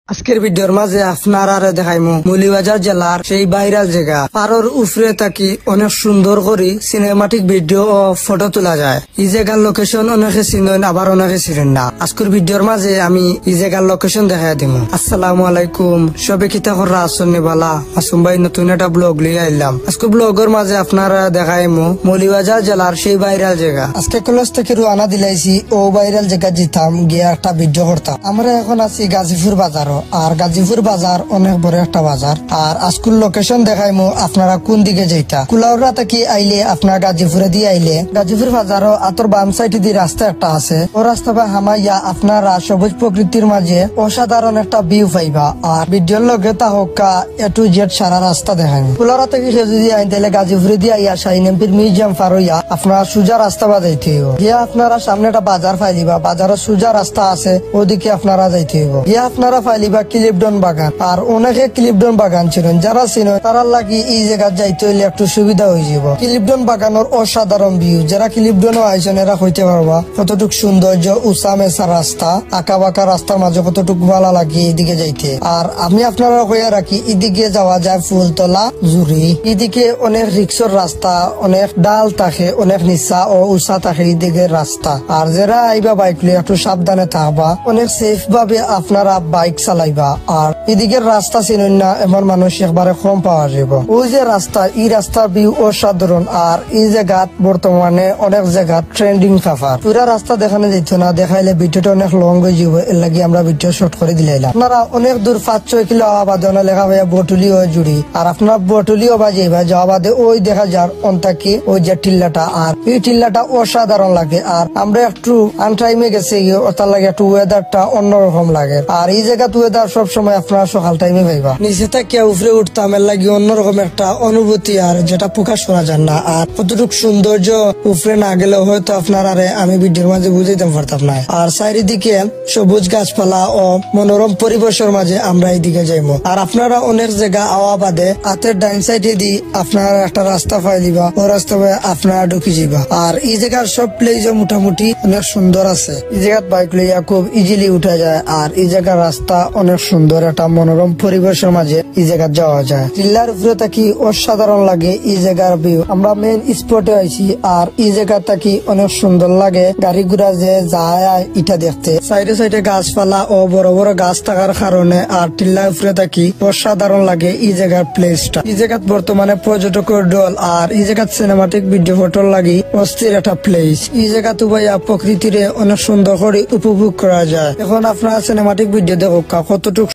আজকের ভিডিওর মাঝে আপনারা দেখাইমু মৌলভীবাজার জেলার সেই ভাইরাল জায়গা পারোর উফরে থাকি অনেক সুন্দর করে সিনেমাটিক ভিডিও ও ফটো তোলা যায়। এই জায়গার লোকেশন অনেকে চিনেন আবার অনেকে চিনেন না। আজকের ভিডিওর মাঝে আমি এই জায়গার লোকেশন দেখাই দিমু। আসসালামু আলাইকুম, সবে কিতা করা আসনি বালা আসুম ভাই, নতুন একটা ব্লগ লিয়ে আইলাম। আজকে ব্লগের মাঝে আপনারা দেখাইমু মৌলভীবাজার জেলার সেই ভাইরাল জায়গা। আজকে কলেজ থেকে রুয়ানা দিলাইছি ও ভাইরাল জায়গা যেতাম গিয়ে একটা ভিডিও করতাম। আমরা এখন আছি গাজীপুর বাজার, আর গাজীপুর বাজার অনেক বড় একটা বাজার। আর আজকুল লোকেশন দেখাইমু আপনারা কোন দিকে যাইতা। কুলাউড়া থেকে আইলে আপনার গাজীপুরে দিয়ে আইলে গাজীপুর বাজারও আতর বাম সাইড দিয়ে রাস্তা একটা আছে। ও রাস্তা বা হামাইয়া আপনারা সবুজ প্রকৃতির মাঝে অসাধারণ একটা ভিউ পাইবা। আর ভিডিওর লগে তা হোকা এ টু জেড সারা রাস্তা দেখাইমু। কুলাউড়া থেকে যদি আইন তাইলে গাজীপুরে দিয়ে আইয়া শাহিন এমপির মিউজিয়াম পার হইয়া আপনারা সুজা রাস্তা বা যাইতে হইব। গিয়া আপনারা সামনে একটা বাজার ফাইলিবা, বাজারের সুজা রাস্তা আছে ওদিকে আপনারা যাইতে হইব। গিয়া আপনারা ফাইলিবা ক্লিপডন বাগান। আর অনেকে ক্লিপডন বাগান ছিলেন, যারা ছিল তারা লাগি এই জায়গা যাইতে হইলে একটু সুবিধা হয়ে যাব। ক্লিপডন বাগানের অসাধারণ ভিউ, যারা ক্লিপডন আইসেন এরা হইতে পারবা কতটুক সৌন্দর্য, উঁচা মেচা রাস্তা, আঁকা বাঁকা রাস্তার মাঝে কতটুক ভালো লাগে এইদিকে যাইতে। আর আমি আপনারা কইয়া রাখি এদিকে যাওয়া যায় ফুলতলা জুড়ি। এদিকে অনেক রিক্সর রাস্তা, অনেক ডাল থাকে, অনেক নিচা ও উঁচা থাকে এদিকে রাস্তা। আর যারা আইবা বাইক লিয়ে একটু সাবধানে থাকবা, অনেক সেফ ভাবে আপনারা বাইক চালাইবা। আর এদিকের রাস্তা চিনেন না এমন মানুষ একবারে কম পাওয়া যাব। ওই যে রাস্তা, এই রাস্তার ভিউ অসাধারণ। আর এই জায়গাত বর্তমানে অনেক জায়গা ট্রেন্ডিং সাফার। পুরা রাস্তা দেখানো যেত না, দেখাইলে ভিডিওটা অনেক লং হয়ে যাব, এর লাগি আমরা ভিডিও শর্ট করে দিলাম। আপনারা অনেক দূর 5-6 কিলো আবাদে লেখা ভাইয়া বটুলি ও জুড়ি। আর আপনার বটুলিও বাজাইবা যাওয়া বাদে ওই দেখা যার অন্তাকি ওই যে টিল্লাটা। আর এই টিল্লাটা অসাধারণ লাগে। আর আমরা একটু আনটাইমে গেছে ওটার লাগে একটু ওয়েদারটা অন্যরকম লাগে। আর এই জায়গা ওয়েদার সবসময় আপনারা সকাল টাইমে পাইবা। নিচে থেকে উপরে উঠতাম এর লাগে অন্যরকম একটা অনুভূতি, আর যেটা প্রকাশ করা যায় না। আর কতটুক সৌন্দর্য উপরে না গেলে হয়তো আপনারা আমি ভিডিওর মাঝে বুঝাইতে পারতাম না। আর চারিদিকে সবুজ গাছপালা ও মনোরম পরিবেশের মাঝে আমরা এইদিকে যাইবো। আর আপনারা অনেক জায়গা আওয়া বাদে হাতের ডাইন সাইডে দি আপনারা একটা রাস্তা পাই দিবা, ও রাস্তা আপনারা ঢুকি যাইবা। আর এই জায়গার সব প্লেস মোটামুটি অনেক সুন্দর আছে। এই জায়গার বাইক লইয়া খুব ইজিলি উঠা যায়। আর এই জায়গার রাস্তা অনেক সুন্দর, একটা মনোরম পরিবেশের মাঝে এই জায়গা যাওয়া যায়। টিল্লার উপরে থাকি অসাধারণ লাগে এই জায়গার ভিউ। আমরা মেইন স্পটে আইছি। আর এই জায়গা থাকি অনেক সুন্দর লাগে গাড়ি ঘোড়া যে যায় এটা দেখতে। সাইডে সাইডে গাছপালা ও বড় বড় গাছ থাকার কারণে আর টিল্লার উপরে থাকি অসাধারণ লাগে এই জায়গার প্লেসটা। এই জায়গা বর্তমানে পর্যটকের দল। আর এই জায়গা সিনেমাটিক ভিডিও ফটোর লাগি অস্থির একটা প্লেস। এই জায়গা তো ভাইয়া প্রকৃতিরে অনেক সুন্দর করে উপভোগ করা যায়। এখন আপনারা সিনেমাটিক ভিডিও দেখো কতটুকু